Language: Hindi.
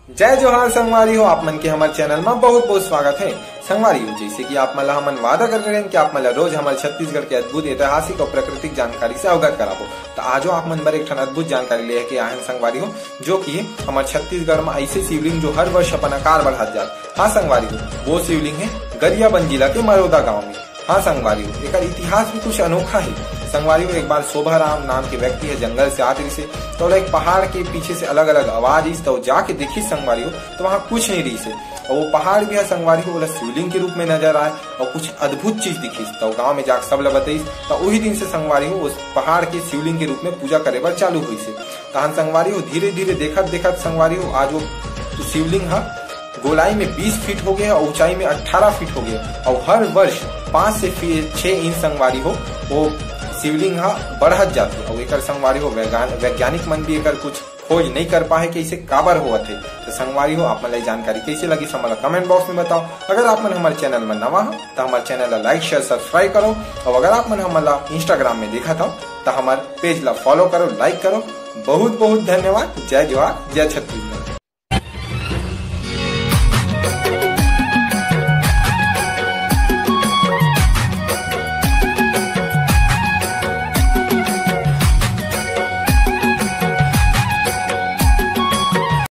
जय जोहार संगवारी हो, आप मन के हमारे चैनल में बहुत बहुत स्वागत है। संगवारी हो, जैसे कि आप मन हमन वादा कर रहे हैं कि आप मन रोज हमारे छत्तीसगढ़ के अद्भुत ऐतिहासिक और प्राकृतिक जानकारी से अवगत कराबो। तो आज आप मन बर एक अद्भुत जानकारी ले के आए संगवारी हो, जो कि हमारे छत्तीसगढ़ में ऐसे शिवलिंग जो हर वर्ष अपन आकार बढ़ा जाते। हाँ संगवारी हो, वो शिवलिंग है गरियाबंद जिला के मरोदा गाँव में। हाँ संगवारी हो, एक इतिहास भी कुछ अनोखा है। संगवारी हो, एक बार शोभाराम नाम के व्यक्ति है जंगल से आते से तो एक पहाड़ के पीछे से अलग अलग आवाज इस तो जाके देखी संगवारी हो तो वहाँ कुछ नहीं रही से, और वो पहाड़ भी है संगवारी हो बोला शिवलिंग के रूप में नजर आए और कुछ अद्भुत चीज दिखी। तो गांव में जाकर सब बताई तो वही दिन से संगवारी हो उस पहाड़ के शिवलिंग के रूप में पूजा करे बर चालू हुई से। तहन संगवारी हो धीरे धीरे देखत देखत संगवारी हो आज वो शिवलिंग है गोलाई में 20 फीट हो गया और ऊंचाई में 18 फीट हो गया, और हर वर्ष 5 से 6 इंच संगवारी हो वो शिवलिंग बढ़त जाती है। और एक संगवारी हो वैज्ञानिक मन भी एक कुछ खोज नहीं कर पाए कि इसे काबर हुआ थे। तो संगवारी हो आप मन जानकारी कैसे लगी हमारा कमेंट बॉक्स में बताओ। अगर आप मन हमारे चैनल में नवा हो तो हमारे चैनल लाइक शेयर सब्सक्राइब करो, और अगर आप मन हमारा इंस्टाग्राम में देखा था तो हमारे पेज ला फॉलो करो, लाइक करो। बहुत बहुत धन्यवाद। जय जोहार, जय छत्तीसगढ़।